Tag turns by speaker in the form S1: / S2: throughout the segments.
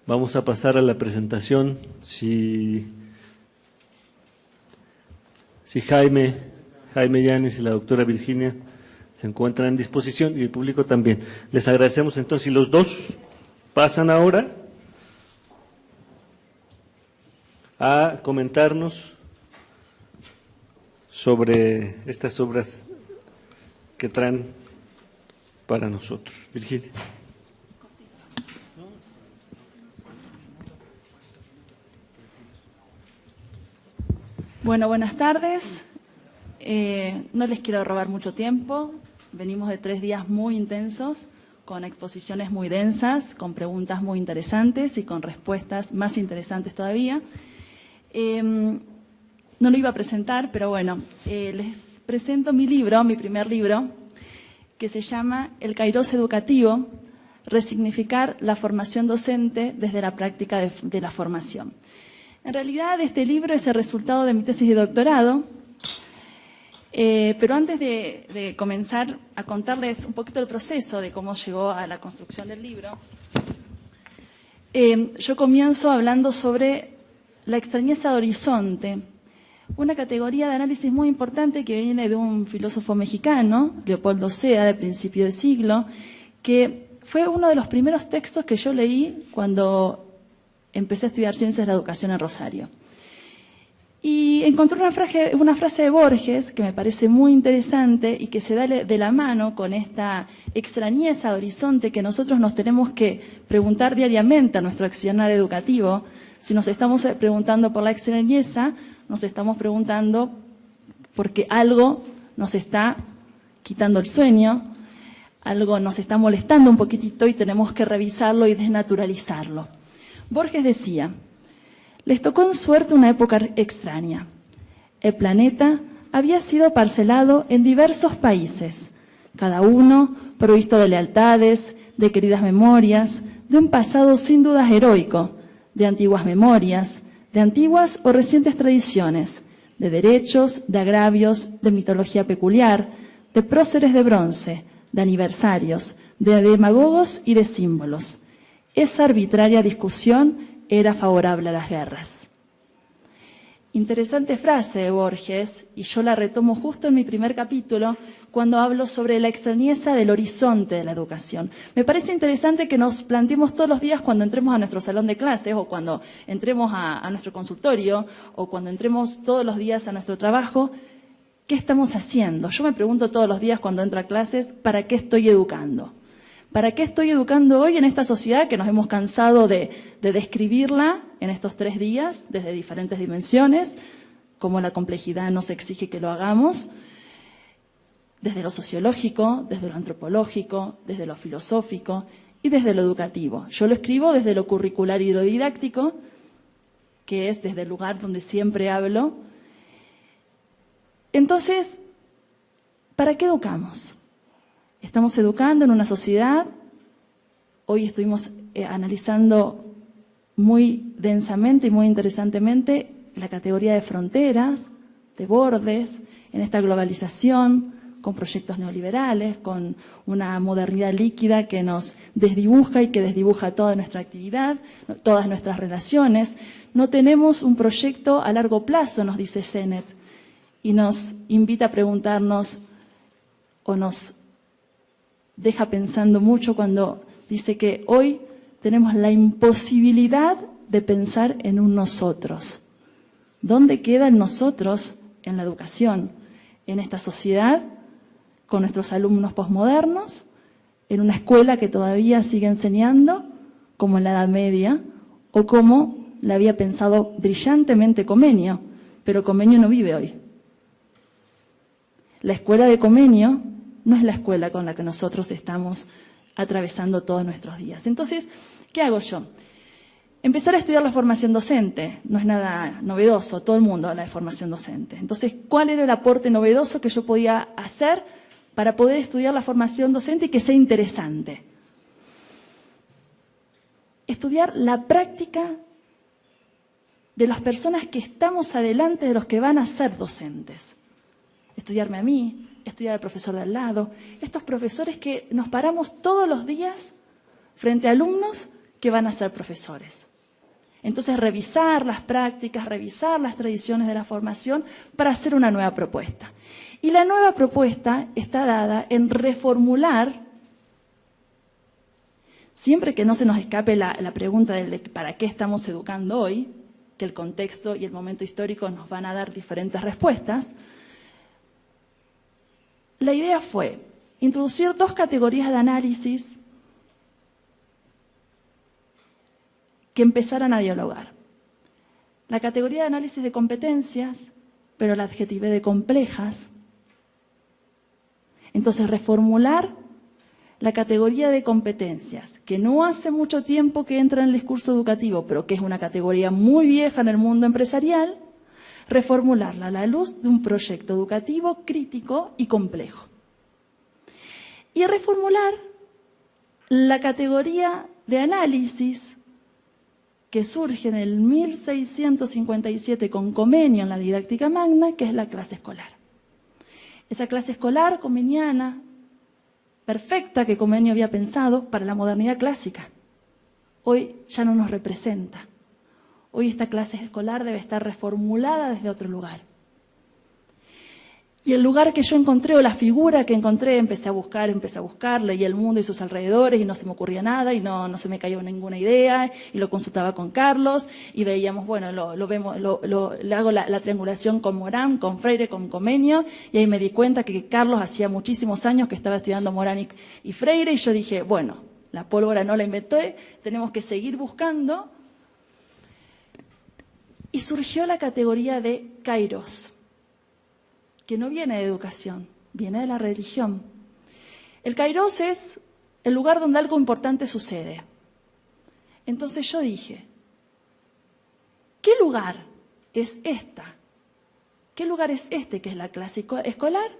S1: Vamos a pasar a la presentación. Si Jaime Llanes y la doctora Virginia se encuentran en disposición y el público también. Les agradecemos entonces. Si los dos pasan ahora a comentarnos sobre estas obras que traen para nosotros. Virginia.
S2: Bueno, buenas tardes. No les quiero robar mucho tiempo. Venimos de 3 días muy intensos, con exposiciones muy densas, con preguntas muy interesantes y con respuestas más interesantes todavía. No lo iba a presentar, pero bueno, les presento mi libro, mi primer libro, que se llama El Kairos Educativo, resignificar la formación docente desde la práctica de la formación. En realidad, este libro es el resultado de mi tesis de doctorado, pero antes de comenzar a contarles un poquito el proceso de cómo llegó a la construcción del libro, yo comienzo hablando sobre la extrañeza de horizonte, una categoría de análisis muy importante que viene de un filósofo mexicano, Leopoldo Sea, de principio de siglo, que fue uno de los primeros textos que yo leí cuando empecé a estudiar Ciencias de la Educación en Rosario. Y encontré una frase de Borges que me parece muy interesante y que se da de la mano con esta extrañeza de horizonte que nosotros nos tenemos que preguntar diariamente a nuestro accionar educativo. Si nos estamos preguntando por la extrañeza, nos estamos preguntando porque algo nos está quitando el sueño, algo nos está molestando un poquitito y tenemos que revisarlo y desnaturalizarlo. Borges decía, les tocó en suerte una época extraña. El planeta había sido parcelado en diversos países, cada uno provisto de lealtades, de queridas memorias, de un pasado sin dudas heroico, de antiguas memorias, de antiguas o recientes tradiciones, de derechos, de agravios, de mitología peculiar, de próceres de bronce, de aniversarios, de demagogos y de símbolos. Esa arbitraria discusión era favorable a las guerras. Interesante frase de Borges, y yo la retomo justo en mi primer capítulo, cuando hablo sobre la extrañeza del horizonte de la educación. Me parece interesante que nos planteemos todos los días cuando entremos a nuestro salón de clases, o cuando entremos a nuestro consultorio, o cuando entremos todos los días a nuestro trabajo, ¿qué estamos haciendo? Yo me pregunto todos los días cuando entro a clases, ¿para qué estoy educando? ¿Para qué estoy educando hoy en esta sociedad que nos hemos cansado de describirla en estos 3 días desde diferentes dimensiones, como la complejidad nos exige que lo hagamos, desde lo sociológico, desde lo antropológico, desde lo filosófico y desde lo educativo? Yo lo escribo desde lo curricular y lo didáctico, que es desde el lugar donde siempre hablo. Entonces, ¿para qué educamos? Estamos educando en una sociedad, hoy estuvimos analizando muy densamente y muy interesantemente la categoría de fronteras, de bordes, en esta globalización, con proyectos neoliberales, con una modernidad líquida que nos desdibuja y que desdibuja toda nuestra actividad, todas nuestras relaciones. No tenemos un proyecto a largo plazo, nos dice Sennett, y nos invita a preguntarnos, o nos deja pensando mucho cuando dice que hoy tenemos la imposibilidad de pensar en un nosotros. ¿Dónde queda el nosotros en la educación? En esta sociedad, con nuestros alumnos posmodernos, en una escuela que todavía sigue enseñando, como en la Edad Media, o como la había pensado brillantemente Comenio, pero Comenio no vive hoy. La escuela de Comenio no es la escuela con la que nosotros estamos atravesando todos nuestros días. Entonces, ¿qué hago yo? Empezar a estudiar la formación docente. No es nada novedoso, todo el mundo habla de formación docente. Entonces, ¿cuál era el aporte novedoso que yo podía hacer para poder estudiar la formación docente y que sea interesante? Estudiar la práctica de las personas que estamos adelante de los que van a ser docentes. Estudiarme a mí, estudiar al profesor de al lado, estos profesores que nos paramos todos los días frente a alumnos que van a ser profesores. Entonces, revisar las prácticas, revisar las tradiciones de la formación para hacer una nueva propuesta. Y la nueva propuesta está dada en reformular, siempre que no se nos escape la pregunta de ¿para qué estamos educando hoy?, que el contexto y el momento histórico nos van a dar diferentes respuestas. La idea fue introducir dos categorías de análisis que empezaran a dialogar. La categoría de análisis de competencias, pero la adjetivé de complejas. Entonces, reformular la categoría de competencias, que no hace mucho tiempo que entra en el discurso educativo, pero que es una categoría muy vieja en el mundo empresarial, reformularla a la luz de un proyecto educativo crítico y complejo. Y reformular la categoría de análisis que surge en el 1657 con Comenio en la Didáctica Magna, que es la clase escolar. Esa clase escolar comeniana, perfecta, que Comenio había pensado para la modernidad clásica, hoy ya no nos representa. Hoy esta clase escolar debe estar reformulada desde otro lugar. Y el lugar que yo encontré, o la figura que encontré, empecé a buscar, leí el mundo y sus alrededores y no se me ocurría nada y no se me cayó ninguna idea y lo consultaba con Carlos y veíamos, bueno, le hago la triangulación con Morán, con Freire, con Comenio y ahí me di cuenta que Carlos hacía muchísimos años que estaba estudiando Morán y Freire y yo dije, bueno, la pólvora no la inventé, tenemos que seguir buscando. Y surgió la categoría de kairos, que no viene de educación, viene de la religión. El kairos es el lugar donde algo importante sucede. Entonces yo dije, ¿qué lugar es esta? ¿Qué lugar es este que es la clase escolar?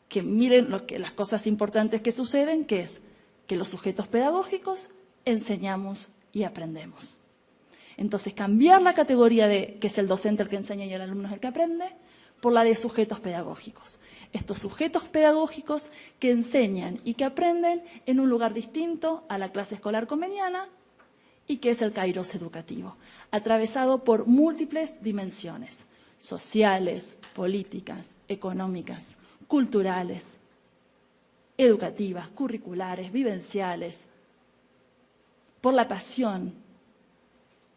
S2: Que miren las cosas importantes que suceden, que es que los sujetos pedagógicos enseñamos y aprendemos. Entonces, cambiar la categoría de que es el docente el que enseña y el alumno es el que aprende, por la de sujetos pedagógicos. Estos sujetos pedagógicos que enseñan y que aprenden en un lugar distinto a la clase escolar comeniana y que es el kairos educativo, atravesado por múltiples dimensiones, sociales, políticas, económicas, culturales, educativas, curriculares, vivenciales, por la pasión.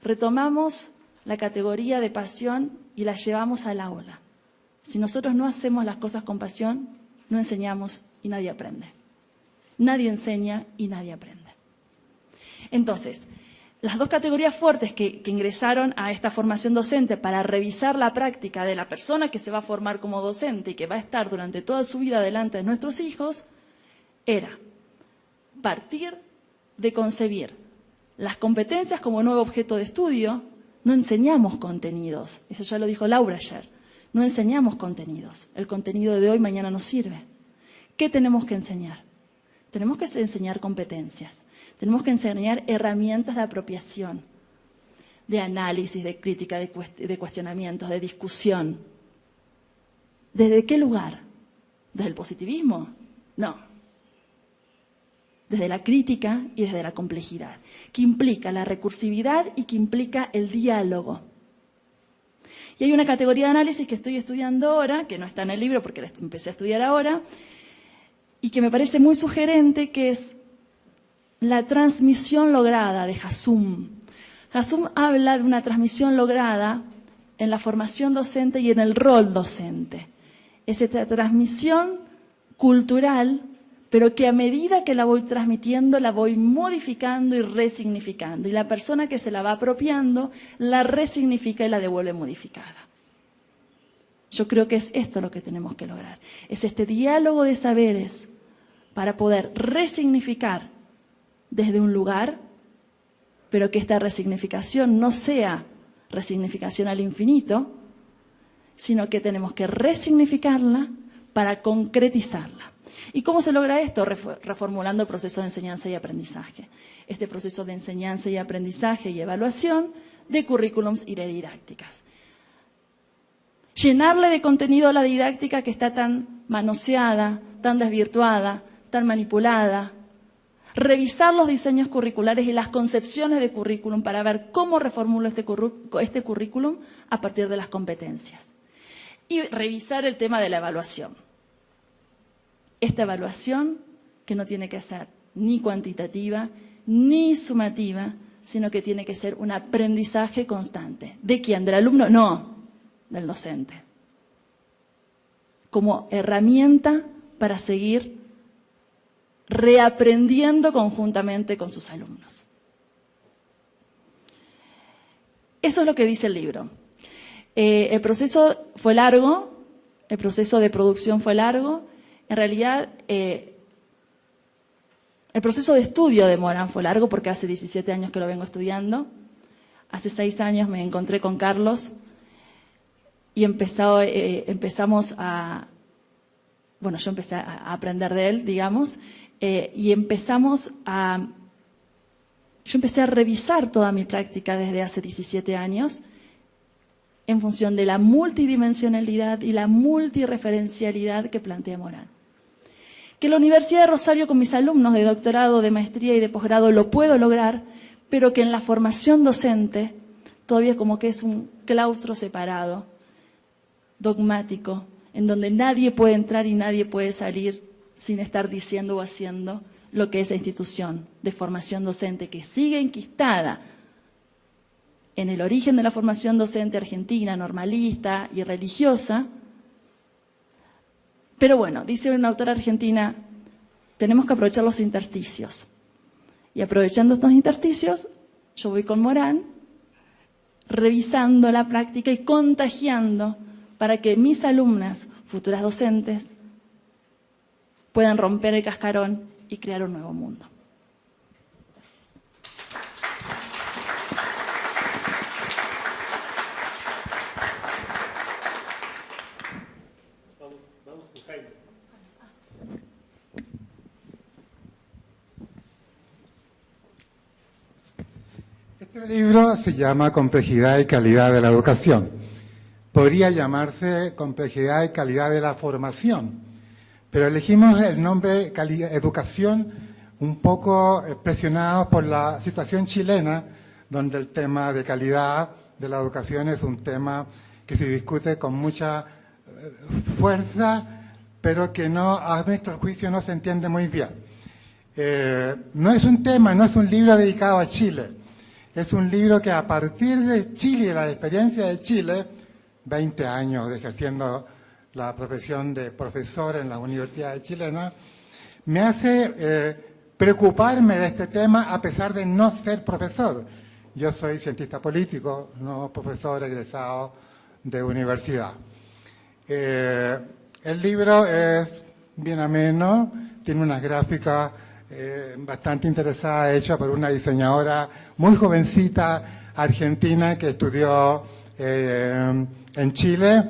S2: Retomamos la categoría de pasión y la llevamos al aula. Si nosotros no hacemos las cosas con pasión, no enseñamos y nadie aprende. Nadie enseña y nadie aprende. Entonces, las dos categorías fuertes que ingresaron a esta formación docente para revisar la práctica de la persona que se va a formar como docente y que va a estar durante toda su vida delante de nuestros hijos, era partir de concebir las competencias como nuevo objeto de estudio. No enseñamos contenidos, eso ya lo dijo Laura ayer. No enseñamos contenidos. El contenido de hoy mañana nos sirve. ¿Qué tenemos que enseñar? Tenemos que enseñar competencias. Tenemos que enseñar herramientas de apropiación, de análisis, de crítica, de cuestionamientos, de discusión. ¿Desde qué lugar? ¿Desde el positivismo? No. Desde la crítica y desde la complejidad, que implica la recursividad y que implica el diálogo. Y hay una categoría de análisis que estoy estudiando ahora, que no está en el libro porque la empecé a estudiar ahora, y que me parece muy sugerente, que es la transmisión lograda de Hassum. Hassum habla de una transmisión lograda en la formación docente y en el rol docente. Es esta transmisión cultural, pero que a medida que la voy transmitiendo, la voy modificando y resignificando. Y la persona que se la va apropiando, la resignifica y la devuelve modificada. Yo creo que es esto lo que tenemos que lograr. Es este diálogo de saberes para poder resignificar desde un lugar, pero que esta resignificación no sea resignificación al infinito, sino que tenemos que resignificarla para concretizarla. ¿Y cómo se logra esto? Reformulando el proceso de enseñanza y aprendizaje. Este proceso de enseñanza y aprendizaje y evaluación de currículums y de didácticas. Llenarle de contenido a la didáctica que está tan manoseada, tan desvirtuada, tan manipulada. revisar los diseños curriculares y las concepciones de currículum para ver cómo reformulo este currículum a partir de las competencias. Y revisar el tema de la evaluación. Esta evaluación que no tiene que ser ni cuantitativa ni sumativa, sino que tiene que ser un aprendizaje constante. ¿De quién? ¿Del alumno? No, del docente. Como herramienta para seguir reaprendiendo conjuntamente con sus alumnos. Eso es lo que dice el libro. El proceso fue largo, el proceso de producción fue largo. En realidad, el proceso de estudio de Morán fue largo porque hace 17 años que lo vengo estudiando. Hace 6 años me encontré con Carlos y empezamos a... Bueno, yo empecé a aprender de él, digamos, y yo empecé a revisar toda mi práctica desde hace 17 años en función de la multidimensionalidad y la multireferencialidad que plantea Morán. Que la Universidad de Rosario con mis alumnos de doctorado, de maestría y de posgrado lo puedo lograr, pero que en la formación docente todavía como que es un claustro separado, dogmático, en donde nadie puede entrar y nadie puede salir sin estar diciendo o haciendo lo que esa institución de formación docente que sigue enquistada en el origen de la formación docente argentina, normalista y religiosa. Pero bueno, dice una autora argentina, tenemos que aprovechar los intersticios. Y aprovechando estos intersticios, yo voy con Morán, revisando la práctica y contagiando para que mis alumnas, futuras docentes, puedan romper el cascarón y crear un nuevo mundo.
S1: Vamos con Jaime.
S3: Este libro se llama Complejidad y calidad de la educación. Podría llamarse Complejidad y calidad de la formación, pero elegimos el nombre educación un poco presionados por la situación chilena, donde el tema de calidad de la educación es un tema que se discute con mucha fuerza, pero que no, a nuestro juicio no se entiende muy bien. No es un tema, no es un libro dedicado a Chile. Es un libro que a partir de Chile y la experiencia de Chile, 20 años de ejerciendo la profesión de profesor en las universidades chilenas, me hace preocuparme de este tema a pesar de no ser profesor. Yo soy cientista político, no profesor egresado de universidad. El libro es bien ameno, tiene unas gráficas bastante interesadas hechas por una diseñadora muy jovencita argentina que estudió en Chile.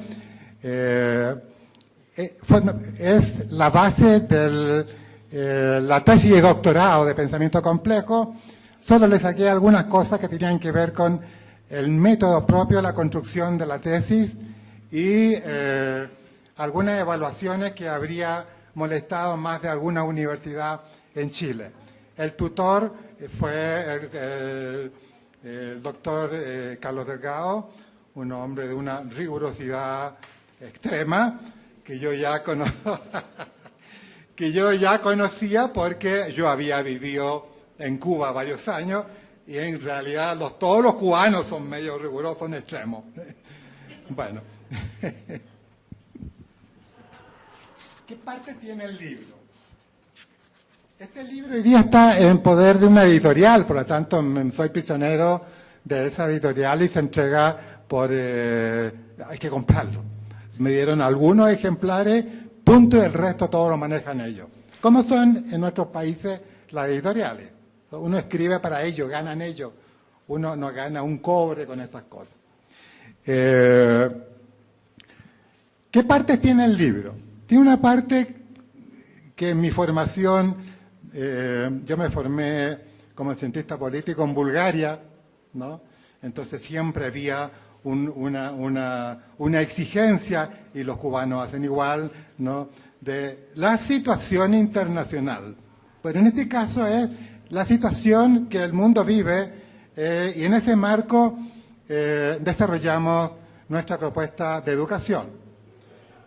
S3: Es la base de la tesis de doctorado de pensamiento complejo. Solo le saqué algunas cosas que tenían que ver con el método propio de la construcción de la tesis y algunas evaluaciones que habría molestado más de alguna universidad en Chile. El tutor fue el doctor Carlos Delgado, un hombre de una rigurosidad extrema que yo ya conocía porque yo había vivido en Cuba varios años y en realidad todos los cubanos son medio rigurosos en extremo. Bueno. ¿Qué parte tiene el libro? Este libro hoy día está en poder de una editorial, por lo tanto soy prisionero de esa editorial y se entrega por... hay que comprarlo. Me dieron algunos ejemplares, punto, y el resto todo lo manejan ellos. ¿Cómo son en nuestros países las editoriales? Uno escribe para ellos, ganan ellos. Uno no gana un cobre con estas cosas. ¿Qué partes tiene el libro? Tiene una parte que en mi formación, yo me formé como cientista político en Bulgaria, ¿no? Entonces siempre había una exigencia, y los cubanos hacen igual, ¿no?, de la situación internacional Pero en este caso es la situación que el mundo vive y en ese marco desarrollamos nuestra propuesta de educación.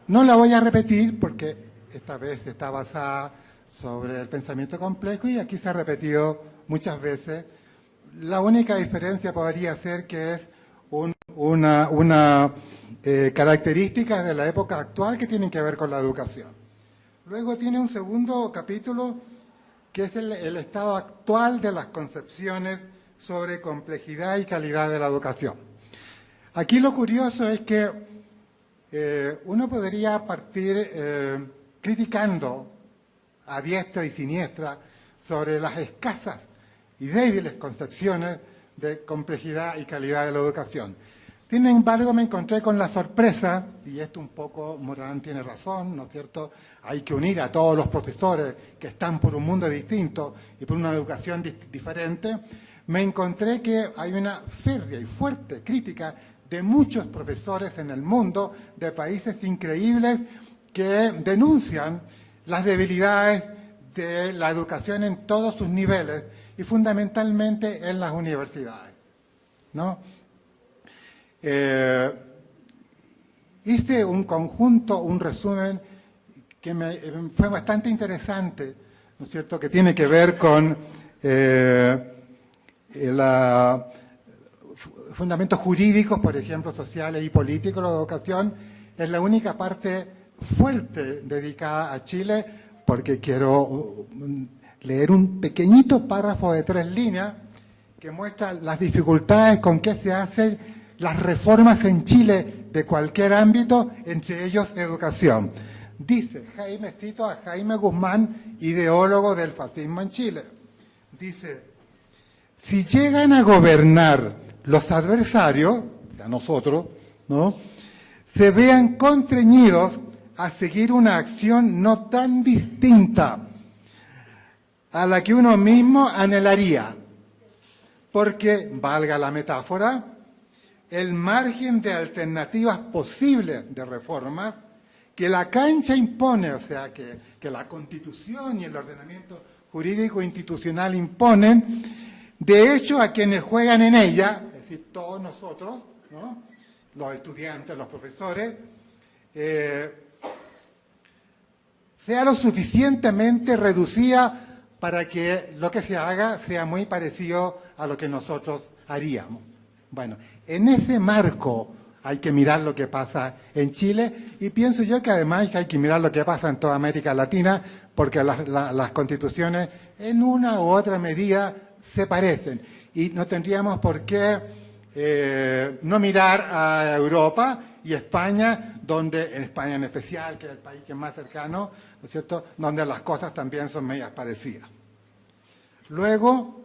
S3: No la voy a repetir porque esta vez está basada sobre el pensamiento complejo y aquí se ha repetido muchas veces. La única diferencia podría ser que es una característica de la época actual que tienen que ver con la educación. Luego tiene un segundo capítulo que es el estado actual de las concepciones sobre complejidad y calidad de la educación. Aquí lo curioso es que uno podría partir criticando a diestra y siniestra sobre las escasas y débiles concepciones de complejidad y calidad de la educación. Sin embargo, me encontré con la sorpresa, y esto un poco Morán tiene razón, ¿no es cierto? Hay que unir a todos los profesores que están por un mundo distinto y por una educación diferente. Me encontré que hay una férrea y fuerte crítica de muchos profesores en el mundo, de países increíbles, que denuncian las debilidades de la educación en todos sus niveles y fundamentalmente en las universidades, ¿no? Hice un conjunto, un resumen que fue bastante interesante, ¿no es cierto?, que tiene que ver con fundamentos jurídicos, por ejemplo, sociales y políticos de la educación. Es la única parte fuerte dedicada a Chile, porque quiero leer un pequeñito párrafo de 3 líneas que muestra las dificultades con que se hacen las reformas en Chile de cualquier ámbito, entre ellos educación. Dice, cito a Jaime Guzmán, ideólogo del fascismo en Chile. Dice, si llegan a gobernar los adversarios, o sea, nosotros, ¿no?, se vean constreñidos a seguir una acción no tan distinta a la que uno mismo anhelaría, porque, valga la metáfora, el margen de alternativas posibles de reformas que la cancha impone, o sea, que la Constitución y el ordenamiento jurídico institucional imponen, de hecho, a quienes juegan en ella, es decir, todos nosotros, ¿no?, los estudiantes, los profesores, sea lo suficientemente reducida para que lo que se haga sea muy parecido a lo que nosotros haríamos. Bueno, en ese marco hay que mirar lo que pasa en Chile y pienso yo que además hay que mirar lo que pasa en toda América Latina, porque las constituciones en una u otra medida se parecen y no tendríamos por qué no mirar a Europa y España, donde, en España en especial, que es el país que es más cercano, ¿no es cierto?, donde las cosas también son medias parecidas. Luego,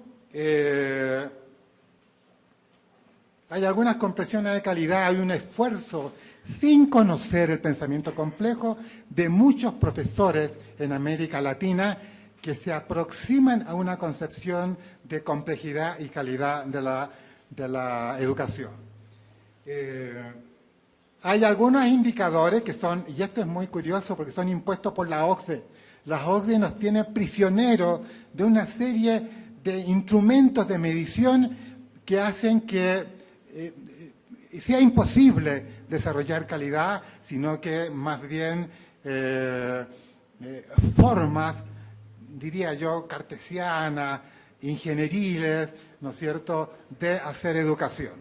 S3: hay algunas compresiones de calidad, hay un esfuerzo sin conocer el pensamiento complejo de muchos profesores en América Latina que se aproximan a una concepción de complejidad y calidad de la educación. Hay algunos indicadores que son, y esto es muy curioso porque son impuestos por la OCDE. La OCDE nos tiene prisioneros de una serie de instrumentos de medición que hacen que sea imposible desarrollar calidad, sino que más bien formas, diría yo, cartesianas, ingenieriles, ¿no es cierto?, de hacer educación.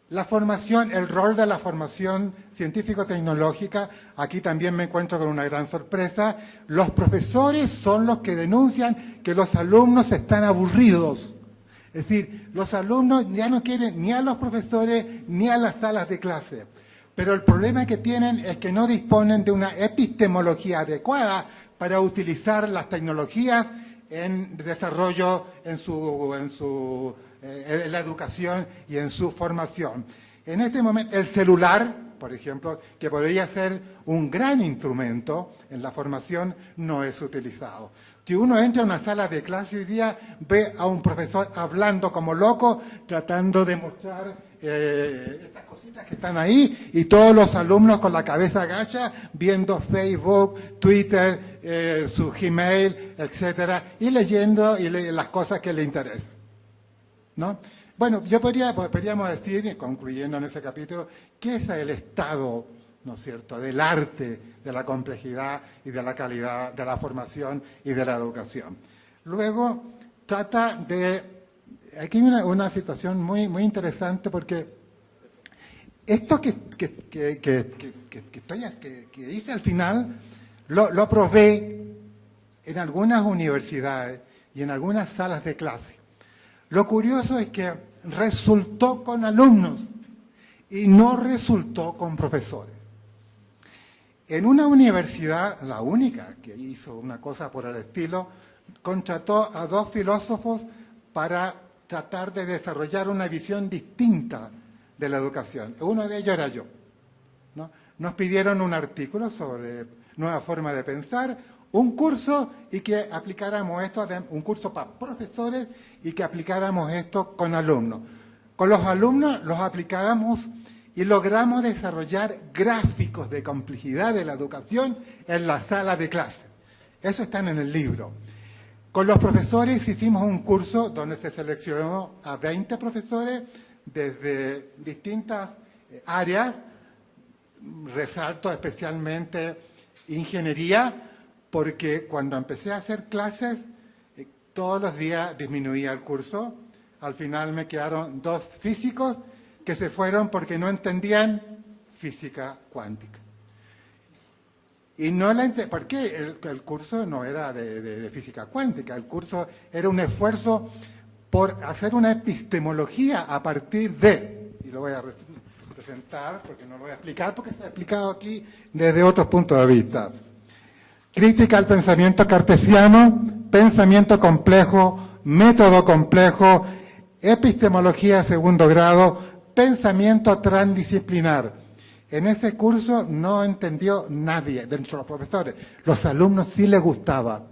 S3: La formación, el rol de la formación científico-tecnológica, aquí también me encuentro con una gran sorpresa. Los profesores son los que denuncian que los alumnos están aburridos. Es decir, los alumnos ya no quieren ni a los profesores ni a las salas de clase. Pero el problema que tienen es que no disponen de una epistemología adecuada para utilizar las tecnologías en desarrollo, en la educación y en su formación. En este momento, el celular, por ejemplo, que podría ser un gran instrumento en la formación, no es utilizado. Si uno entra a una sala de clase hoy día, ve a un profesor hablando como loco, tratando de mostrar estas cositas que están ahí, y todos los alumnos con la cabeza agacha, viendo Facebook, Twitter, su Gmail, etcétera, y leyendo las cosas que le interesan, ¿no? Bueno, podríamos decir, concluyendo en ese capítulo, que ese es el estado, ¿no es cierto?, del arte, de la complejidad y de la calidad de la formación y de la educación. Luego, trata de... Aquí hay una situación muy, muy interesante, porque esto que hice al final lo probé en algunas universidades y en algunas salas de clase. Lo curioso es que resultó con alumnos y no resultó con profesores. En una universidad, la única que hizo una cosa por el estilo, contrató a 2 filósofos para tratar de desarrollar una visión distinta de la educación. Uno de ellos era yo, ¿no? Nos pidieron un artículo sobre nueva forma de pensar, un curso y que aplicáramos esto, un curso para profesores y que aplicáramos esto con alumnos. Con los alumnos los aplicábamos y logramos desarrollar gráficos de complejidad de la educación en la sala de clase. Eso está en el libro. Con los profesores hicimos un curso donde se seleccionó a 20 profesores desde distintas áreas. Resalto especialmente ingeniería, porque cuando empecé a hacer clases, todos los días disminuía el curso. Al final me quedaron 2 físicos que se fueron porque no entendían física cuántica. Y no porque el curso no era de física cuántica, el curso era un esfuerzo por hacer una epistemología a partir de, y lo voy a presentar porque no lo voy a explicar, porque se ha explicado aquí desde otros puntos de vista. Crítica al pensamiento cartesiano, pensamiento complejo, método complejo, epistemología de segundo grado, pensamiento transdisciplinar. En ese curso no entendió nadie, dentro de los profesores. Los alumnos sí les gustaba.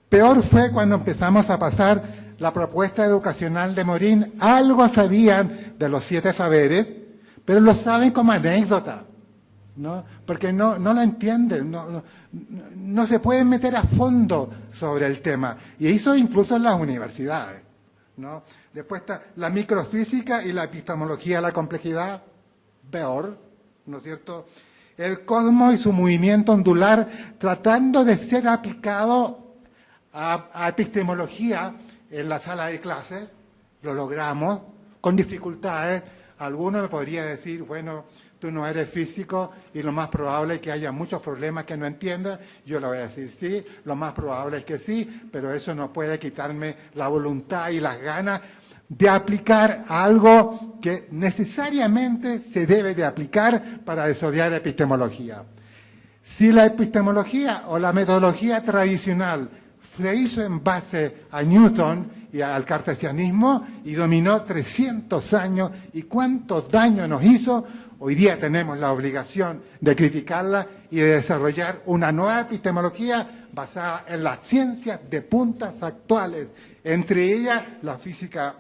S3: Peor fue cuando empezamos a pasar la propuesta educacional de Morín. Algo sabían de los 7 saberes, pero lo saben como anécdota, ¿no? Porque no lo entienden, no se pueden meter a fondo sobre el tema. Y eso incluso en las universidades, ¿no? Después está la microfísica y la epistemología de la complejidad, peor, ¿no es cierto? El cosmos y su movimiento ondular, tratando de ser aplicado a epistemología en la sala de clases, lo logramos con dificultades. Alguno me podría decir, bueno, tú no eres físico y lo más probable es que haya muchos problemas que no entiendas. Yo le voy a decir sí, lo más probable es que sí, pero eso no puede quitarme la voluntad y las ganas de aplicar algo que necesariamente se debe de aplicar para desarrollar epistemología. Si la epistemología o la metodología tradicional se hizo en base a Newton y al cartesianismo y dominó 300 años, ¿y cuánto daño nos hizo? Hoy día tenemos la obligación de criticarla y de desarrollar una nueva epistemología basada en las ciencias de puntas actuales, entre ellas la física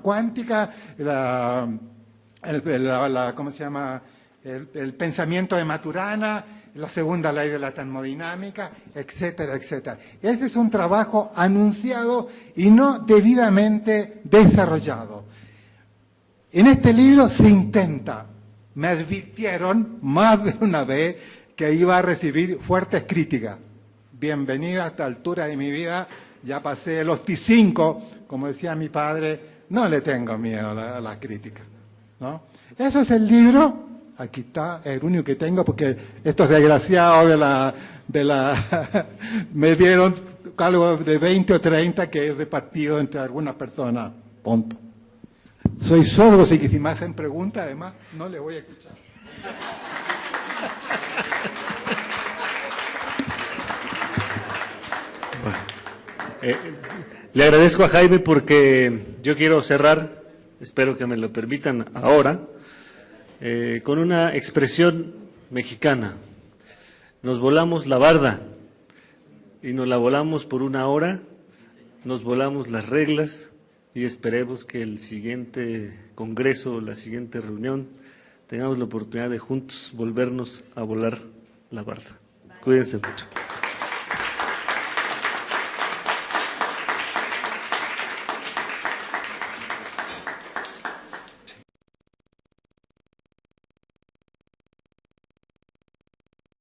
S3: cuántica, el pensamiento de Maturana, la segunda ley de la termodinámica, etcétera, etcétera. Ese es un trabajo anunciado y no debidamente desarrollado. En este libro se intenta, me advirtieron más de una vez que iba a recibir fuertes críticas. Bienvenida a esta altura de mi vida, ya pasé los T5, como decía mi padre, no le tengo miedo a las críticas, ¿no? Eso es el libro, aquí está, es el único que tengo porque estos desgraciados me dieron algo de 20 o 30 que he repartido entre algunas personas, punto. Soy sordo, así que si me hacen preguntas, además, no les voy a escuchar.
S1: Le agradezco a Jaime porque yo quiero cerrar, espero que me lo permitan ahora, con una expresión mexicana. Nos volamos la barda y nos la volamos por una hora, nos volamos las reglas y esperemos que el siguiente congreso, la siguiente reunión, tengamos la oportunidad de juntos volvernos a volar la barda. Cuídense mucho.